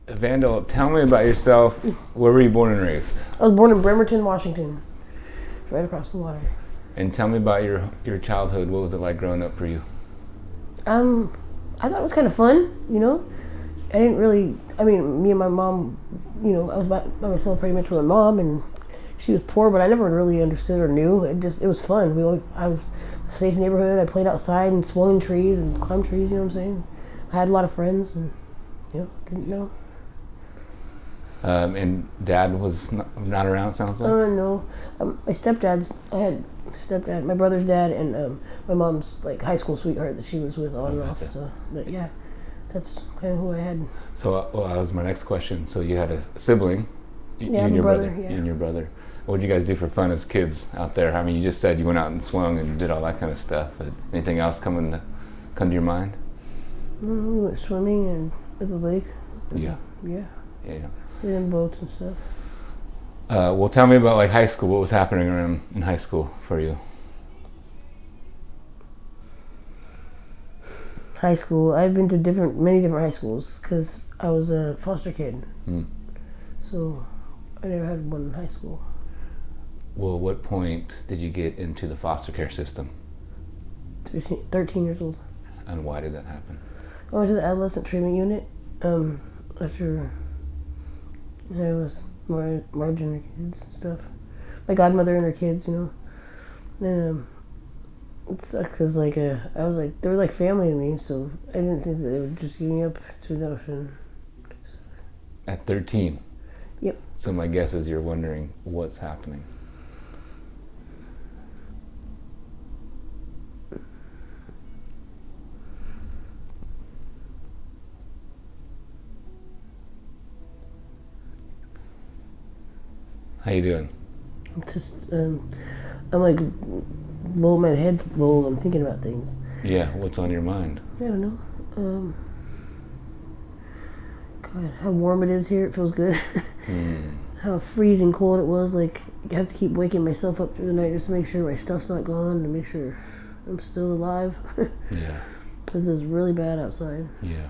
Vandal, tell me about yourself. Where were you born and raised? I was born in Bremerton, Washington. Right across the water. And tell me about your childhood. What was it like growing up for you? I thought it was kind of fun, you know. I didn't really, me and my mom, I was by myself pretty much with my mom, and she was poor, but I never really understood or knew. It was fun. I was a safe neighborhood. I played outside and swung in trees and climbed trees, you know what I'm saying? I had a lot of friends, and, didn't know. And Dad was not around, sounds like? No. I had stepdad, my brother's dad, and my mom's like high school sweetheart that she was with on and off. So, but yeah, that's kind of who I had. So that was my next question. So you had a sibling, you and your brother. You and your brother. What did you guys do for fun as kids out there? I mean, you just said you went out and swung and did all that kind of stuff. But anything else come to your mind? We went swimming and at the lake. Yeah. Yeah. Yeah. We in boats and stuff. Well, tell me about like high school. What was happening around in high school for you? High school. I've been to many different high schools because I was a foster kid. So I never had one in high school. Well, what point did you get into the foster care system? 13 years old. And why did that happen? I went to the adolescent treatment unit after I was margin her kids and stuff. My godmother and her kids, And it sucked because I was like, they were like family to me, so I didn't think that they would just give me up to adoption. At 13? Yep. So my guess is you're wondering what's happening. How you doing? I'm just, I'm like, my head's low, I'm thinking about things. Yeah, what's on your mind? I don't know. God, how warm it is here, it feels good. How freezing cold it was, like, I have to keep waking myself up through the night just to make sure my stuff's not gone, to make sure I'm still alive. Yeah. This is really bad outside. Yeah.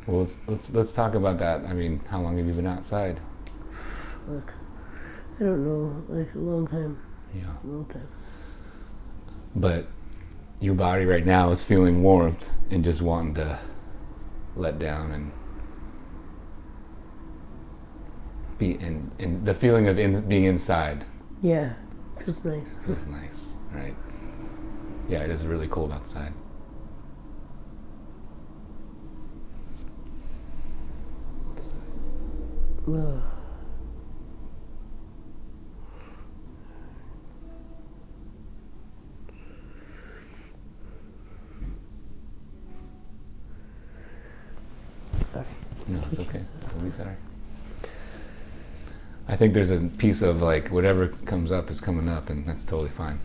Well, let's talk about that. I mean, how long have you been outside? Look, I don't know, like a long time. Yeah. A long time. But your body right now is feeling warmth and just wanting to let down and be in the feeling of being inside. Yeah, feels nice. Feels nice, right? Yeah, it is really cold outside. Ugh. Sorry. No, it's okay. Don't be sorry. I think there's a piece of like whatever comes up is coming up, and that's totally fine.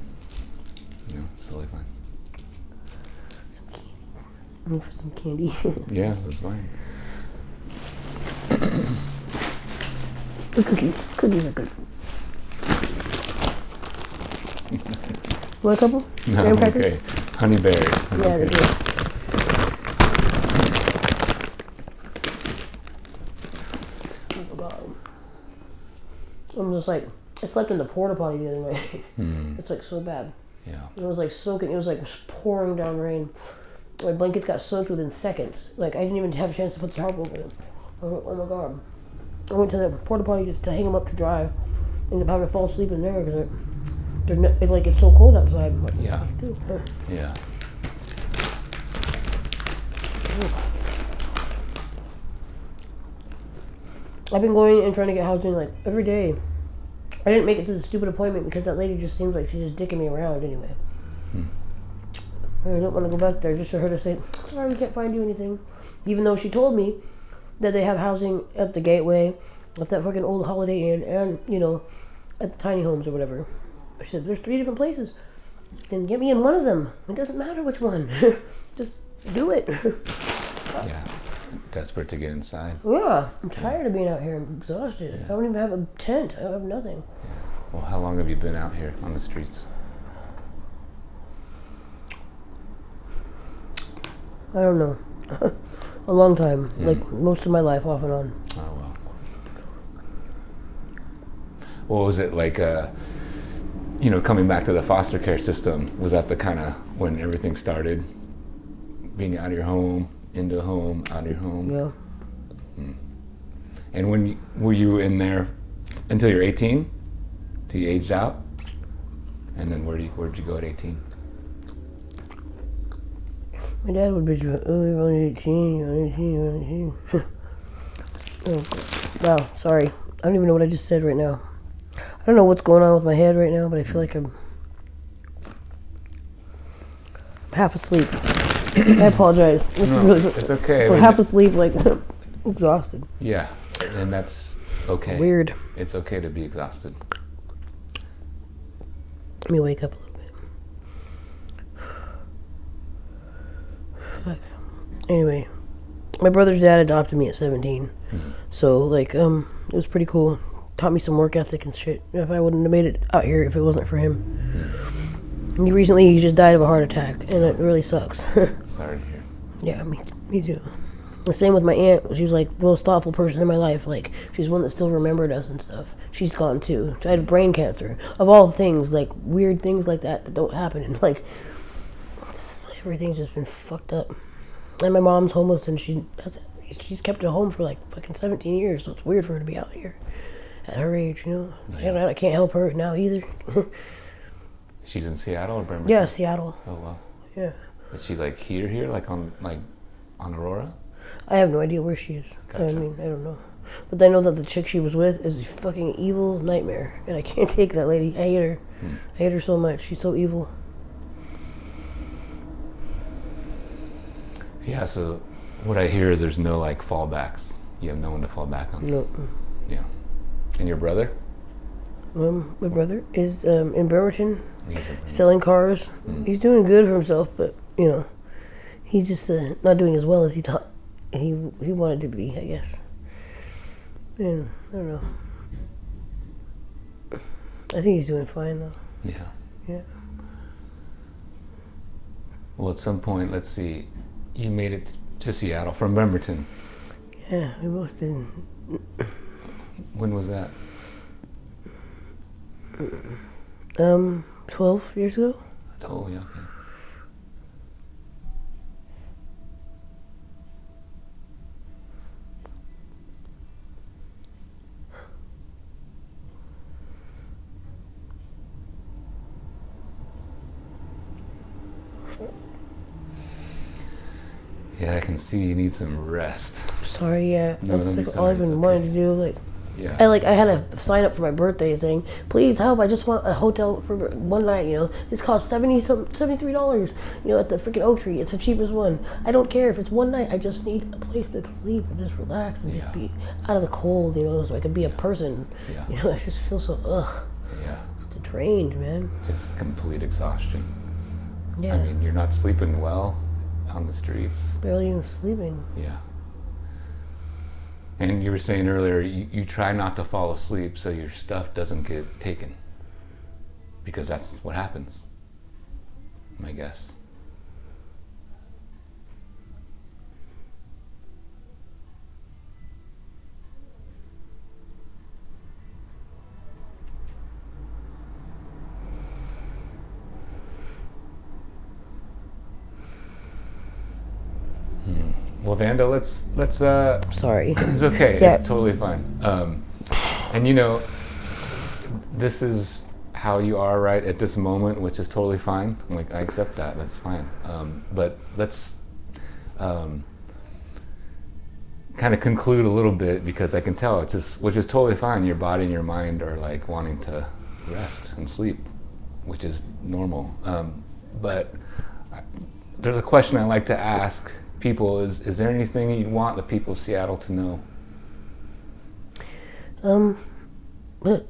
It's totally fine. I'm looking for some candy. Yeah, that's fine. The cookies. Cookies are good. Want a couple? No, I'm okay. Honey berries. Yeah, they're good. Oh God. I'm just like, I slept in the porta potty the other night. It's like so bad. Yeah. It was like soaking. It was like pouring down rain. My blankets got soaked within seconds. Like I didn't even have a chance to put the tarp over them. Oh my God. I went to the porta potty just to hang them up to dry. Ended up having to fall asleep in there because it's so cold outside. I'm like, Yeah. what do? Yeah. I've been going and trying to get housing like every day. I didn't make it to the stupid appointment because that lady just seems like she's just dicking me around anyway. I don't want to go back there just for her to say, sorry, we can't find you anything. Even though she told me that they have housing at the Gateway, at that fucking old Holiday Inn, and, at the tiny homes or whatever. I said, there's 3 different places. Then get me in one of them. It doesn't matter which one. Just do it. Yeah. Desperate to get inside. Yeah, I'm tired of being out here. I'm exhausted. Yeah. I don't even have a tent. I have nothing. Yeah. Well, how long have you been out here on the streets? I don't know. A long time, like most of my life, off and on. Oh, wow. What was it like, coming back to the foster care system? Was that the kind of when everything started? Being out of your home, into a home, out of your home? Yeah. And were you in there until you're 18? Till you aged out? And then where'd you go at 18? My dad would bitch about, oh, you're only 18, you're only 18, you're only 18. Oh, wow, sorry. I don't even know what I just said right now. I don't know what's going on with my head right now, but I feel like I'm half asleep. I apologize. This is really, it's okay. We're half asleep, like exhausted. Yeah, and that's okay. Weird. It's okay to be exhausted. Let me wake up a little bit. Fuck. Anyway, my brother's dad adopted me at 17. So, like, it was pretty cool. Taught me some work ethic and shit. If I wouldn't have made it out here if it wasn't for him. And he just died of a heart attack, and it really sucks. Sorry to hear. Yeah, me too. The same with my aunt. She was like the most thoughtful person in my life. Like, she's one that still remembered us and stuff. She's gone too. I had brain cancer. Of all things, like weird things like that don't happen. And like, everything's just been fucked up. And my mom's homeless, and she's kept at home for like fucking 17 years. So it's weird for her to be out here at her age, you know. Yeah. I can't help her now either. She's in Seattle or Bremerton? Yeah, Seattle. Oh wow. Yeah. Is she like here, like on Aurora? I have no idea where she is. Gotcha. I mean, I don't know. But I know that the chick she was with is a fucking evil nightmare. And I can't take that lady. I hate her. I hate her so much. She's so evil. Yeah, so what I hear is there's no like fallbacks. You have no one to fall back on. Nope. Yeah. And your brother? My brother is in Bremerton, selling cars. He's doing good for himself, but, you know, he's just not doing as well as he thought he wanted to be, I guess. And I don't know. I think he's doing fine, though. Yeah. Yeah. Well, at some point, let's see, you made it to Seattle from Bremerton. Yeah, we both did. When was that? 12 years ago. Oh, yeah, okay. Yeah, I can see you need some rest. Sorry, yeah. No, That's like sorry, all I've been wanting to do. Like, yeah. I had a sign up for my birthday saying, "Please help! I just want a hotel for one night. You know, this costs $73. You know, at the freaking Oak Tree. It's the cheapest one. I don't care if it's one night. I just need a place to sleep and just relax and just be out of the cold. You know, so I can be a person. Yeah. You know, I just feel so Yeah. Just drained, man. Just complete exhaustion. Yeah. I mean, you're not sleeping well on the streets. Barely even sleeping. Yeah. And you were saying earlier, you try not to fall asleep so your stuff doesn't get taken. Because that's what happens, I guess. Well, Vandal, let's. Sorry. It's okay. Yeah. It's totally fine. And you know, this is how you are right at this moment, which is totally fine. I'm like, I accept that. That's fine. But let's kind of conclude a little bit, because I can tell it's just, which is totally fine. Your body and your mind are like wanting to rest and sleep, which is normal. But there's a question I like to ask people: is there anything you want the people of Seattle to know? But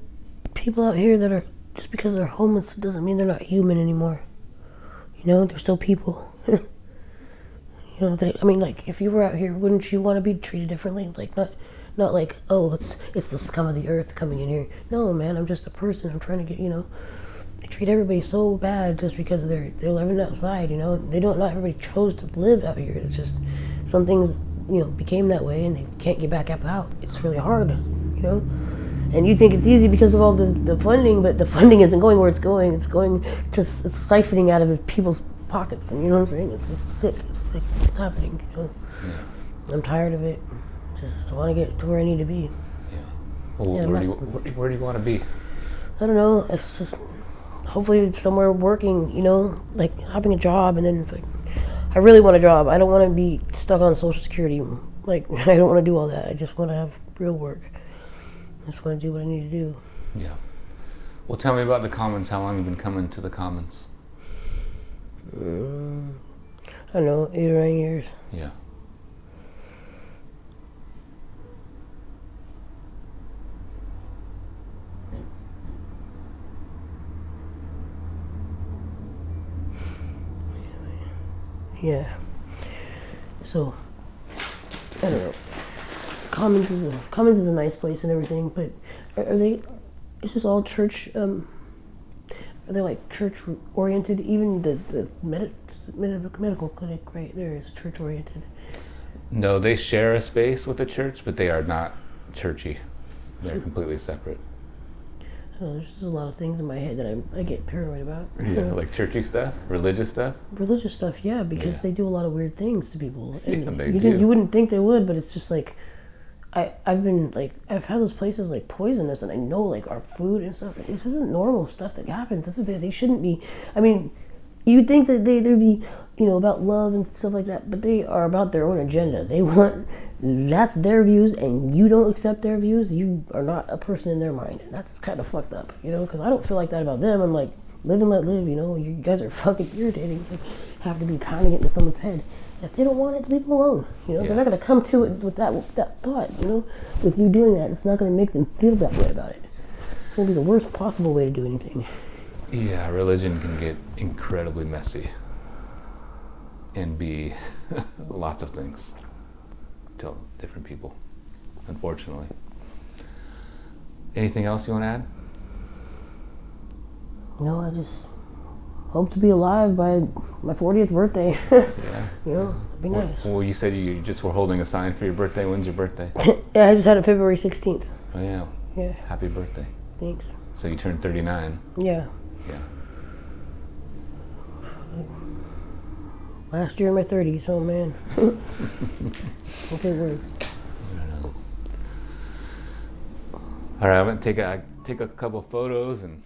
people out here that are, just because they're homeless doesn't mean they're not human anymore. You know, they're still people. You know, I mean, like, if you were out here, wouldn't you want to be treated differently? Like, not like, oh, it's the scum of the earth coming in here. No, man, I'm just a person. I'm trying to get, you know. They treat everybody so bad just because they're living outside, you know. Not everybody chose to live out here. It's just some things became that way and they can't get back up out. It's really hard, And you think it's easy because of all the funding, but the funding isn't going where it's going. It's going to it's siphoning out of people's pockets, and you know what I'm saying? It's just sick. It's sick. It's happening. Yeah. I'm tired of it. Just want to get to where I need to be. Yeah. Well, where do you want to be? I don't know. It's just hopefully somewhere working. Like having a job, and then I really want a job. I don't want to be stuck on Social Security. Like I don't want to do all that. I just want to have real work. I just want to do what I need to do. Yeah. Well, tell me about the Commons. How long have you been coming to the Commons? I don't know, 8 or 9 years. Yeah. Yeah. So, I don't know. Commons is a nice place and everything, but are they? It's just all church. Are they like church oriented? Even the medical clinic right there is church oriented. No, they share a space with the church, but they are not churchy. They're completely separate. Oh, there's just a lot of things in my head that I get paranoid about. Yeah, like churchy stuff, religious stuff. Religious stuff, yeah, because they do a lot of weird things to people. And yeah, they do. You wouldn't think they would, but it's just like I've had those places like poisonous, and I know like our food and stuff. This isn't normal stuff that happens. They shouldn't be. I mean, you'd think that they'd be, about love and stuff like that, but they are about their own agenda. That's their views, and you don't accept their views. You are not a person in their mind, and that's kind of fucked up, because I don't feel like that about them. I'm like, live and let live. You guys are fucking irritating. You have to be pounding it into someone's head. If they don't want it, leave them alone. They're not going to come to it with that thought. With you doing that, it's not going to make them feel that way about it. It's going to be the worst possible way to do anything. Yeah, religion can get incredibly messy and be lots of things to different people, unfortunately. Anything else you want to add? No, I just hope to be alive by my 40th birthday. Yeah. It'd be nice. Well, you said you just were holding a sign for your birthday. When's your birthday? Yeah, I just had it February 16th. Oh, yeah. Yeah. Happy birthday. Thanks. So you turned 39. Yeah. Yeah. Last year in my 30s, oh man. If it works. All right, I'm gonna take a couple photos and